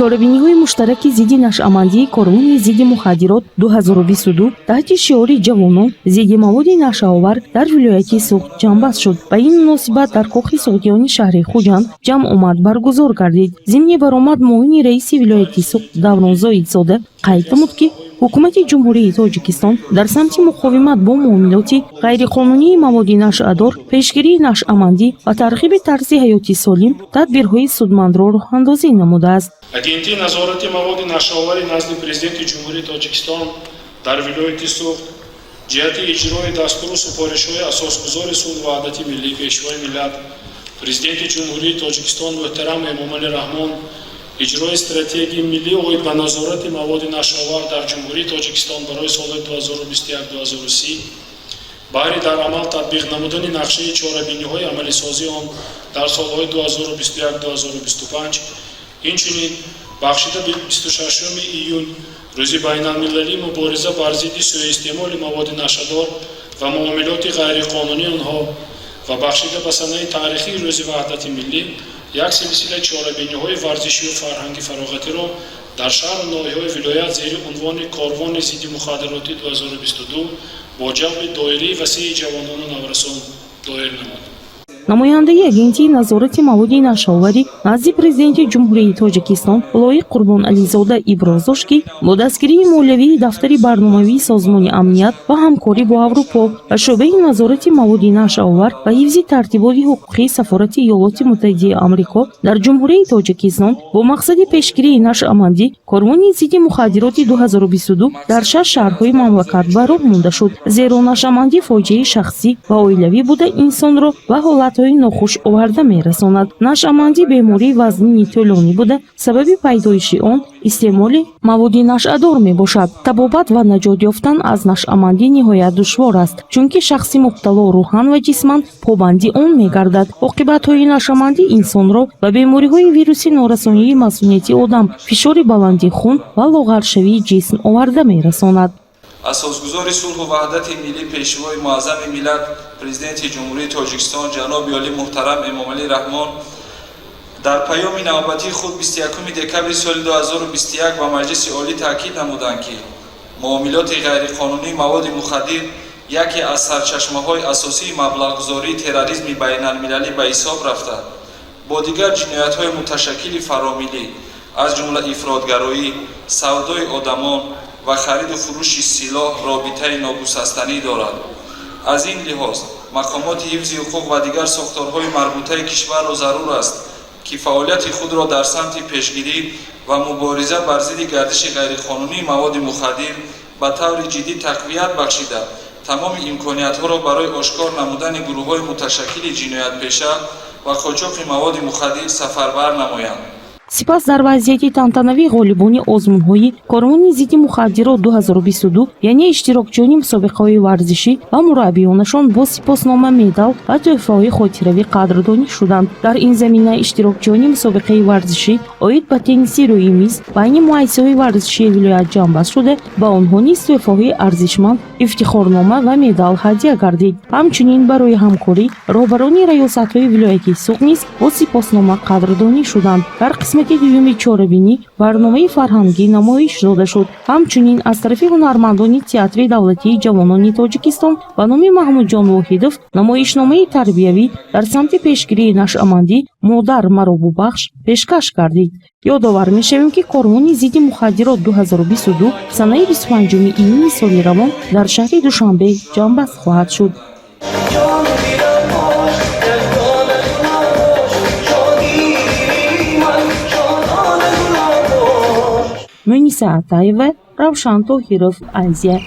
чорабиниҳои муштараки зидди нашъамандии Корвони зидди мухаддирот 2022 таҳти шиори ҷавонон зидди маводи нашъовар дар вилояти Суғд ҷамъбаст шуд. Ба ин муносибат дар Коҳи суғдиёни шаҳри Хуҷанд ҷамъ омад баргузор гардид. Зимни баромад муовини раиси вилояти Суғд Даврон Зоидзода қайд намуд ки ҳукумати ҷумҳурии Тоҷикистон дар самти муқовимат бо муомилоти ғайриқонунии маводи нашъадор, пешгирии нашъамандӣ ва тарғиби тарзи ҳаёти солим тадбирҳои судмандро роҳандозӣ намудааст. Агентии назорати маводи нашъовари назди Президенти ҷумҳурии Тоҷикистон дар вилояти Суғд ҷиҳати иҷрои дастуру супоришҳои асосгузори сулҳ ва ваҳдати миллӣ пешвои миллат Президенти ҷумҳурии Тоҷикистон муҳтарам Эмомалӣ Раҳмон иҷрои стратегияи миллӣ оид ба назорати маводи нашъовар дар ҷумҳурии Тоҷикистон барои солҳои 2021-2030 баҳри дар амал татбиқ намудани нақшаи чорабиниҳои амалисозии он дар солҳои 2021-2025 инчунин бахшида 26 июн рӯзи байналмилалии мубориза бар зидди суистеъмоли маводи нашъадор ва муомилоти ғайриқонунии онҳо ва бахшида ба санаи таърихии рӯзи ваҳдати миллӣ як силсила чорабиниҳои варзишиву фарҳанги фароғатиро дар шаҳру ноҳияҳои вилоят зери унвони Корвони зидди мухаддароти 2022 бо ҷамъи доираи васеи ҷавонону наврасон доир намуд. намояндаи агентии назорати маводи нашъоварӣ назди Президенти ҷумҳурии Тоҷикистон Лоиқ Қурбонализода иброз дошт ки бо дастгирии молиявии дафтари барномавии Созмони амният ва ҳамкорӣ бо Аврупо ва шӯъбаи назорати маводи нашъовар ва ҳифзи тартиботи ҳуқуқии Сафорати Иёлоти Муттаҳидаи Амрико дар ҷумҳурии Тоҷикистон бо мақсади пешгирии нашъамандӣ Корвони зидди мухаддироти 2022 дар 6 шаҳрҳои мамлакат ба роҳ монда шуд. Зеро нашъамандӣ фоҷиаи шахсӣ ва оилавӣ буда инсонро ба ҳолатҳои нохуш оварда мерасонад. Нашъамандӣ бемории вазнини тӯлонӣ буда сабаби пайдоиши он истеъмоли маводи нашъадор мебошад. Табобат ва наҷот ёфтан аз нашъамандӣ ниҳоят душвор аст, чунки шахси мубтало рӯҳан ва ҷисман побанди он мегардад. оқибатҳои нашъамандӣ инсонро ба бемориҳои вируси норасонии масунияти одам, фишори баланди хун ва лоғаршавии ҷисм оварда мерасонад. асосгузори сулҳу ваҳдати миллӣ пешвои муаззами миллат Президенти ҷумҳурии Тоҷикистон ҷаноби олӣ муҳтарам Эмомалӣ Раҳмон дар паёми навбатии худ 21 декабри соли 2021 ба Маҷлиси олӣ таъкид намуданд ки муомилоти ғайриқонунии маводи мухаддир яке аз сарчашмаҳои асосии маблағгузории терроризми байналмилалӣ ба ҳисоб рафта бо дигар ҷиноятҳои муташаккили фаромиллӣ аз ҷумла ифротгароӣ, савдои одамон ва хариду фурӯши силоҳ робитаи ногусастанӣ дорад. аз ин лиҳоз мақомоти ҳифзи ҳуқуқ ва дигар сохторҳои марбутаи кишварро зарур аст ки фаъолияти худро дар самти пешгирӣ ва мубориза бар зидди гардиши ғайриқонунии маводи мухаддир ба таври ҷиддӣ тақвият бахшида тамоми имкониятҳоро барои ошкор намудани гурӯҳҳои муташаккили ҷиноятпеша ва қочоқи маводи мухаддир сафарбар намоянд. Сипас дар вазъияти тантанавии ғолибони озмунҳои Корвони зидди мухаддирот 2022 яъне иштирокчиёни мусобиқаҳои варзишӣ ва мураббиёнашон бо сипоснома, медал ва тӯҳфаҳои хотиравӣ қадрдонӣ шуданд. Дар ин замина иштирокчиёни мусобиқаи варзишӣ оид ба тенниси рӯи миз байни муассисаҳои варзишии вилоят ҷамъбаст шуда ба онҳо низ тӯҳфаҳои арзишманд, ифтихорнома ва медал ҳадия гардид. Ҳамчунин барои ҳамкорӣ роҳбарони раёсатҳои вилояти Суғд низ бо сипоснома қадрдонӣ шуданд. Дар қисмати дуюми чорабинӣ барномаи фарҳангӣ намоиш дода шуд. Ҳамчунин аз тарафи ҳунармандони Театри давлатии ҷавонони Тоҷикистон ба номи Маҳмудҷон Воҳидов намоишномаи тарбиявӣ дар самти пешгирии нашъамандӣ «Модар маро бубахш» пешкаш гардид. Ёдовар мешавем ки Корвони зидди мухаддирот 2022 санаи 25 июни соли равон дар шаҳри Душанбе ҷамъбаст хоҳад шуд. Муниса Атаева, Равшан Тоҳиров, Азия.